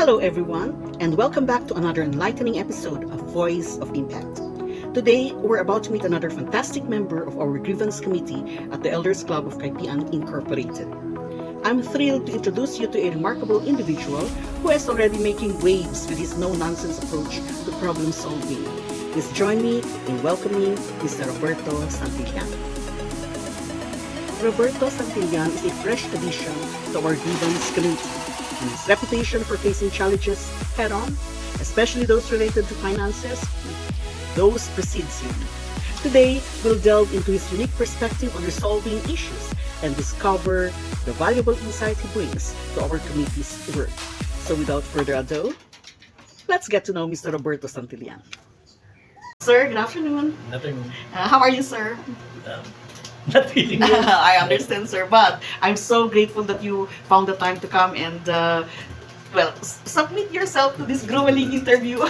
Hello, everyone, and welcome back to another enlightening episode of Voice of Impact. Today, we're about to meet another fantastic member of our grievance committee at the Elders Club of Kaipian Incorporated. I'm thrilled to introduce you to a remarkable individual who is already making waves with his no-nonsense approach to problem solving. Please join me in welcoming Mr. Roberto Santillan. Roberto Santillan is a fresh addition to our grievance committee, and his reputation for facing challenges head-on, especially those related to finances, those precedes him. Today, we'll delve into his unique perspective on resolving issues and discover the valuable insight he brings to our committee's work. So without further ado, let's get to know Mr. Roberto Santillan. Sir, good afternoon. Nothing. How are you, sir? Not feeling good. I understand, sir, but I'm so grateful that you found the time to come and submit yourself to this grueling interview.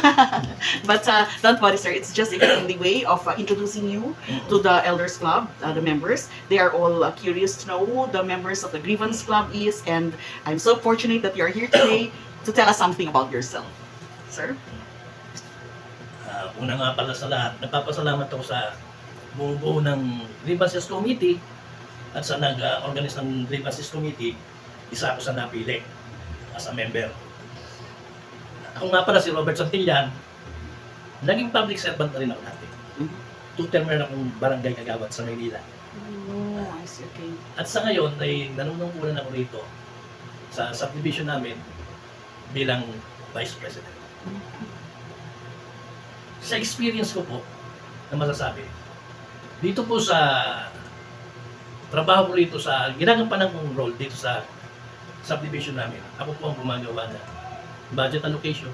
But don't worry, sir. It's just a friendly way of introducing you to the Elders Club, the members. They are all curious to know who the members of the Grievance Club is, and I'm so fortunate that you are here today to tell us something about yourself. Sir? Una nga pala sa lahat, nagpapasalamat ako sa bumubuo ng Grievances Committee at sa nag-organize ng Grievances Committee, isa ako sa napili as a member. Ako nga pala si Robert Santillan, naging public servant na rin ako dati. 2-term na akong barangay kagawad sa Maynila. Oh, I see. Okay. At sa ngayon ay nanunungkulan ako rito sa subdivision namin bilang Vice President. Sa experience ko po na masasabi, dito po sa trabaho ko rito sa ginagampanan kong role dito sa subdivision namin, ako po ang gumagawa na budget allocation,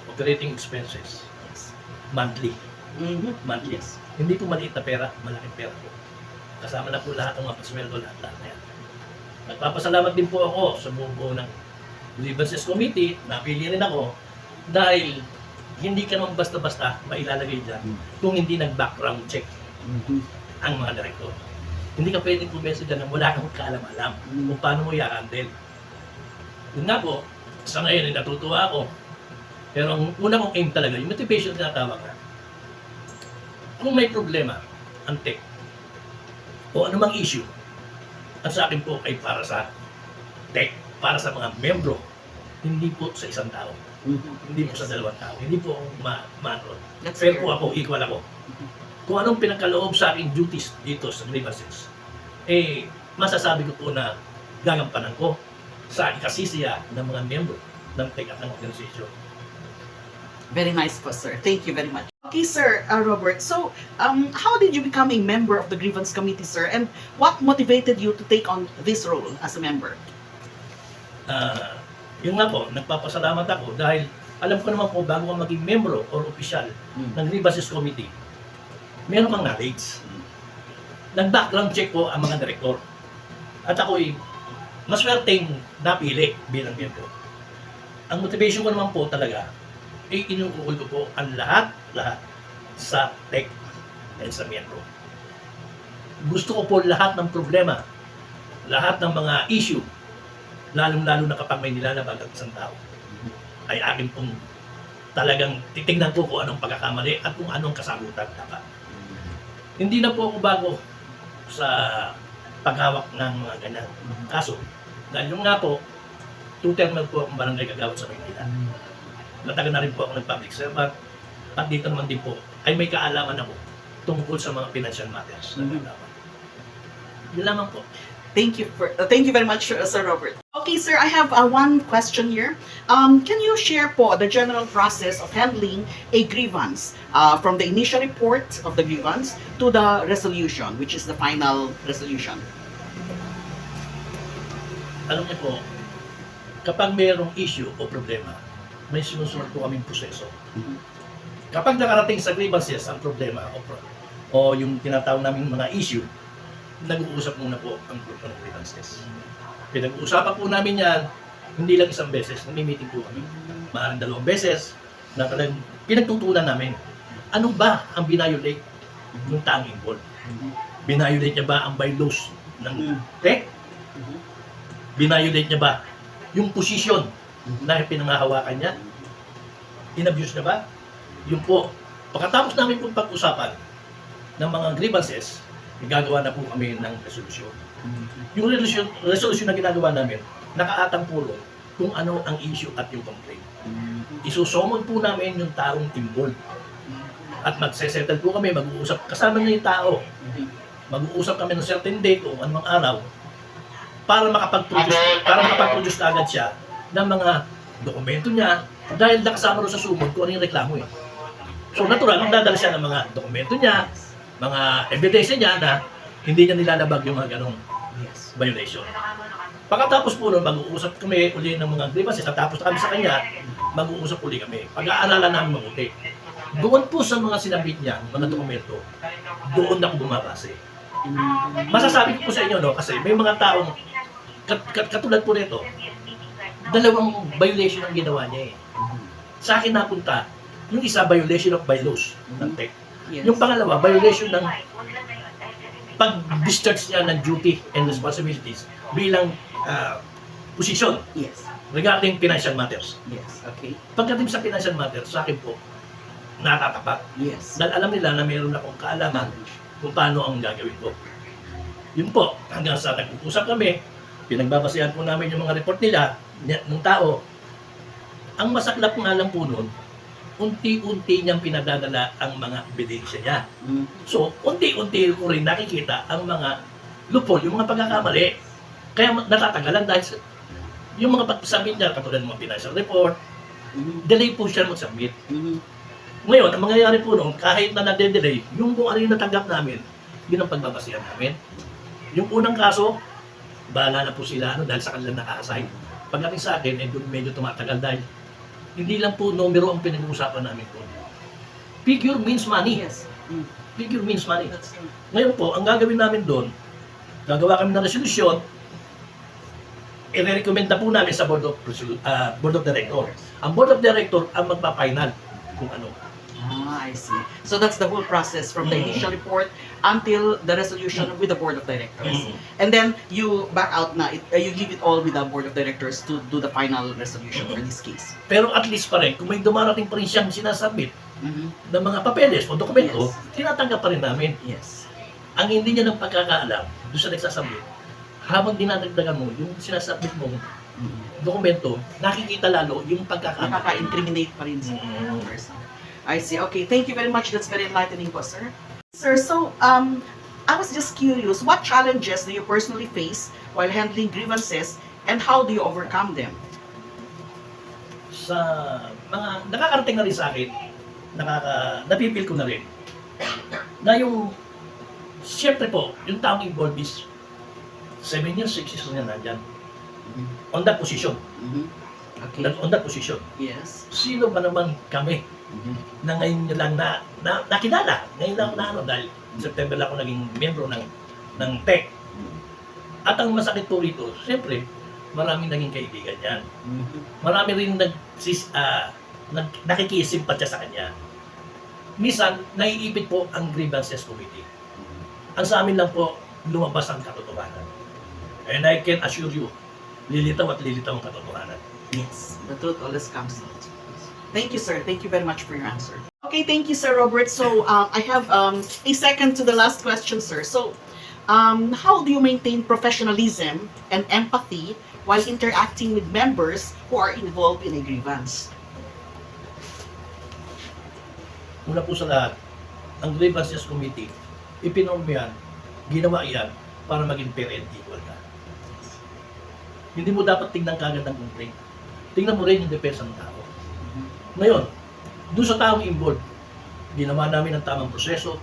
operating expenses, monthly. Monthly. Hindi po maliit na pera, malaking pera po. Kasama na po lahat ng mga pasweldo, lahat na yan. Nagpapasalamat din po ako sa buo ng Grievances Committee, napili rin ako dahil hindi ka naman basta-basta mailalagay dyan kung hindi nag-background check ang mga direktor. Hindi ka pwedeng pumesa dyan na wala kang kaalam-alam kung paano mo i-handle. Yun nga po, sa ngayon ay natutuwa ako. Pero ang una kong aim talaga, yung motivation na tinatawag na, kung may problema ang tech o anumang issue, ang sa akin po ay para sa tech, para sa mga membro, hindi po sa isang tao. Hindi po sa dalawang tao. Hindi po ma-roll. Pero po ako, equal ako. Kung anong pinagkaloob sa aking duties dito sa Grievances, masasabi ko po na gagampanan ko sa ikasisiya ng mga membro ng tech at ng organisasyon. Very nice po, sir. Thank you very much. Okay, sir, Robert. So, how did you become a member of the Grievance Committee, sir? And what motivated you to take on this role as a member? Yun nga po, nagpapasalamat ako dahil alam ko naman po bago ka maging membro or opisyal ng Grievances Committee, meron kang knowledge. Nag-background check po ang mga direktor. At ako ay maswerteng napili bilang membro. Ang motivation ko naman po talaga ay inuukol ko po ang lahat sa tech and sa membro. Gusto ko po lahat ng problema, lahat ng mga issue, lalong-lalo na kapag may nilalabag ang isang tao, ay akin pong talagang titignan ko kung anong pagkakamali at kung anong kasagutan dapat. Hindi na po ako bago sa paghawak ng mga ganyan. Kaso, dahil yung nga po, 2-term po akong barangay kagawad sa Maynila. Matagal na rin po ako ng public servant at dito naman din po ay may kaalaman ako tungkol sa mga financial matters. Yun lamang po. Thank you very much, Sir Robert. Okay, sir, I have one question here. Can you share po the general process of handling a grievance from the initial report of the grievance to the resolution, which is the final resolution? Alam niyo po, kapag mayroong issue o problema, may sinusunod po kaming proseso. Kapag nakarating sa grievances ang problema o yung tinatawag namin mga issue, nag-uusap muna po ang grupo ng grievances. Pinag-uusapan po namin yan, hindi lang isang beses, nami-meeting po kami. Maaaring 2 beses, na talagang pinagtutunan namin. Ano ba ang binayolate ng tanging board? Binayolate niya ba ang bylaws ng tech? Binayolate niya ba yung posisyon dahil pinangahawakan niya, inabuse na ba? Yun po. Pagkatapos namin pong pag-usapan ng mga grievances, gagawa na po kami ng resolusyon. Yung resolution na ginagawa namin, nakaatang po ron kung ano ang issue at yung complaint. Isusumon po namin yung taong involved. At magsesettle po kami, mag-uusap. Kasama na yung tao. Mag-uusap kami ng certain date o anumang araw para makapag-produce na agad siya ng mga dokumento niya dahil nakasama rin sa sumod kung ano yung reklamo eh. So natural, magdadala siya ng mga dokumento niya, mga ebidensya niya na hindi niya nilalabag yung mga ganong violation. Pagkatapos po nun, mag-uusap kami uli ng mga grievances, natapos na kami sa kanya, mag-uusap uli kami. Pag-aaralan namin mabuti. Doon po sa mga sinabit niya, mga dokumento, doon na ako bumabase. Masasabi ko po sa inyo, no, kasi may mga taong, katulad po nito, dalawang violation ang ginawa niya eh. Sa akin napunta, yung isa, violation of bylaws ng TEC. Yung pangalawa, violation ng pag-discharge niya ng duty and responsibilities bilang position regarding financial matters. Okay. Pagdating sa financial matters, sa akin po, natatapat. Dahil alam nila na mayroon akong kaalaman kung paano ang gagawin ko. Yun po, hanggang sa nag-uusap kami, pinagbabasehan po namin yung mga report nila, ng tao. Ang masaklap nga lang po nun, unti-unti niyang pinadadala ang mga ebidensya niya. So, unti-unti ko rin nakikita ang mga loophole, yung mga pagkakamali. Kaya natatagalan dahil yung mga pag-submit niya, katulad ng mga financial report, delay po siya mag-submit. Ngayon, ang mangyayari po noon, kahit na nade-delay, yung kung ano yung natanggap namin, yun ang pagbabasihan namin. Yung unang kaso, bahala na po sila dahil sa kanilang naka-assign. Pagdating sa akin, medyo tumatagal dahil hindi lang po numero ang pinag-uusapan namin po. Figure means money. Figure means money. Ngayon po, ang gagawin namin doon, gagawa kami ng resolusyon, i-recommend na po namin sa Board of Director. Ang Board of Director ang magpa-final kung ano. I see. So that's the whole process from the initial report until the resolution with the Board of Directors. And then you back out na, you leave it all with the Board of Directors to do the final resolution for this case. Pero at least pa rin, kung may dumarating pa rin siyang sinasubmit ng mga papeles o dokumento, tinatanggap pa rin namin. Ang hindi niya ng pagkakaalam doon sa nagsasubmit, habang dinadagdagan mo yung sinasubmit mong dokumento, nakikita lalo yung pagkakaalam. Nakaka-incriminate pa rin sa person. I see. Okay, thank you very much. That's very enlightening po, sir. Sir, so, I was just curious, what challenges do you personally face while handling grievances and how do you overcome them? Sa mga nakakarating na rin sa akin, napipil ko na rin, na yung, siyempre po, yung taong involved is 7 years, 6 years na nandyan. On that position. Okay. On that position. Sino ba naman kami na ngayon nyo lang nakilala? Ngayon lang ako na dahil September lang ako naging miyembro ng TEC. At ang masakit po rito, siyempre, maraming naging kaibigan yan. Marami rin nakikisimpatya sa kanya. Minsan, naiipit po ang grievances committee. Ang sa amin lang po, lumabas ang katotohanan. And I can assure you, lilitaw at lilitaw ang katotohanan. The truth always comes out. Thank you, sir. Thank you very much for your answer. Okay, thank you, Sir Robert. So, I have a second to the last question, sir. So, how do you maintain professionalism and empathy while interacting with members who are involved in a grievance? Una po sa lahat, ang grievances committee, ipinorm yan, ginawa yan para maging fair and equal na. Hindi mo dapat tingnan kagad ang complaint. Tingnan mo rin yung depensa ng tao. Ngayon, doon sa taong involved, ginawa namin ang tamang proseso,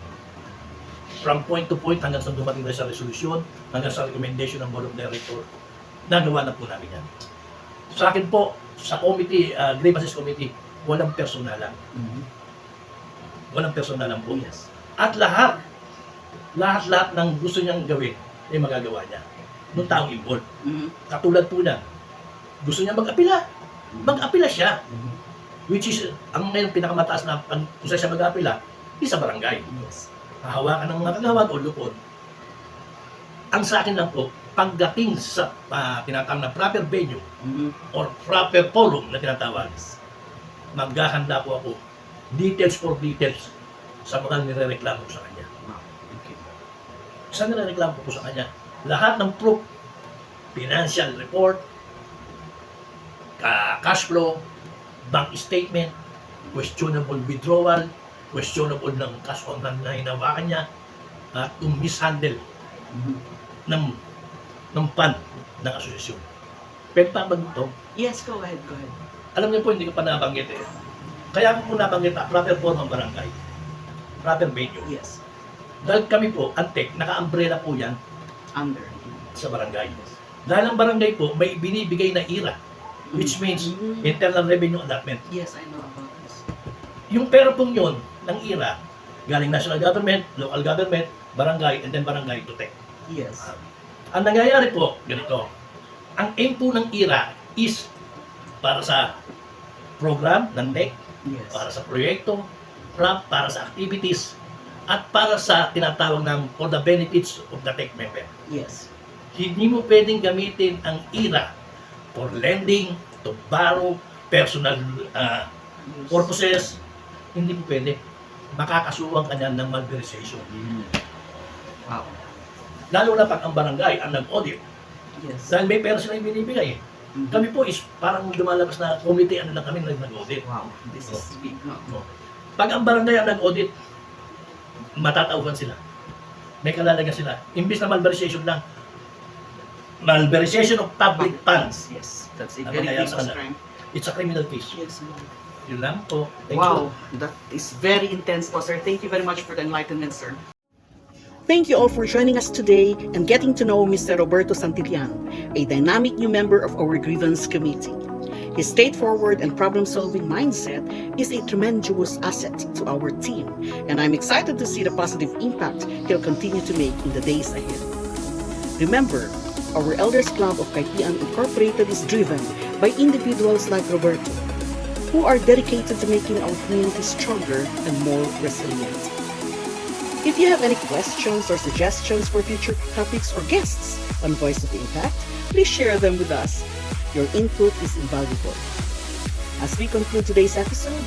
from point to point hanggang sa dumating na sa resolusyon, hanggang sa recommendation ng Board of Director, nagawa na po namin yan. Sa akin po, sa committee, grievances committee, walang personalan. Walang personalan po. At lahat ng gusto niyang gawin, ay magagawa niya. Nung taong involved. Katulad po niya, gusto niya mag-apila. Mag-apila siya. Which is, ang ngayon pinakamataas na kung siya mag-apila, sa barangay. Hahawakan ng mga kagawad o lupon. Ang sa akin lang po, pagdating sa tinatawag na proper venue Mhm. or proper forum na tinatawag, maghahanda po ako details for details sa mga nirereklamo ko sa kanya. Wow. Okay. Sa nirereklamo ko sa kanya, lahat ng proof, financial report, cash flow, bank statement, questionable withdrawal, questionable ng cash on hand na hinawakan niya, at yung mishandle Mhm. ng fund ng asosasyon. Pwede pa ba ito? Yes, go ahead, go ahead. Alam niyo po, hindi ko pa nabanggit eh. Kaya ko po nabanggit ang proper form ng barangay. Proper venue. Yes, Dahil kami po, Antek, naka-umbrella po yan under. sa barangay. Dahil ang barangay po, may binibigay na IRA, which means Mhm. Internal Revenue Allotment. Yes, I know about this. Yung pera pong yun ng IRA, galing national government, local government, barangay, and then barangay to tech. Yes. Ang nangyayari po, ganito, ang aim po ng IRA is para sa program ng tech, Yes. para sa proyekto, para sa activities, at para sa tinatawag ng for the benefits of the tech member. Yes. Hindi mo pwedeng gamitin ang IRA for lending, to borrow, personal purposes. Hindi mo pwede. Makakasuwang ka niyan ng malversation. Wow. Lalo na pag ang barangay ang nag-audit. Yes. Dahil may pera sila yung binibigay. Mhm. Kami po is parang lumalabas na committee ano lang kami nag-audit. Wow, this is big. No? No. Pag ang barangay ang nag-audit, matatauhan sila. May kalalagyan sila. Imbis na malversation lang, malversation of public funds. Yes, that's a Ano very kaya big sa kanila? crime. It's a criminal case. Yes. Yun lang po. Thank Wow, you. that is very intense po, sir. Thank you very much for the enlightenment, sir. Thank you all for joining us today and getting to know Mr. Roberto Santillan, a dynamic new member of our grievance committee. His straightforward and problem-solving mindset is a tremendous asset to our team, and I'm excited to see the positive impact he'll continue to make in the days ahead. Remember, our Elders Club of Kaipian Incorporated is driven by individuals like Roberto, who are dedicated to making our community stronger and more resilient. If you have any questions or suggestions for future topics or guests on Voice of Impact, please share them with us. Your input is invaluable. As we conclude today's episode,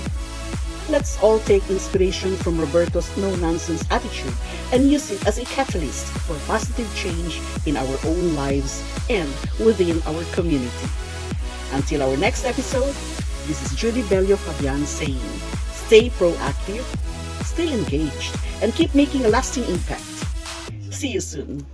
let's all take inspiration from Roberto's no-nonsense attitude and use it as a catalyst for positive change in our own lives and within our community. Until our next episode, this is Judy Bello Fabian saying, stay proactive, stay engaged, and keep making a lasting impact. See you soon.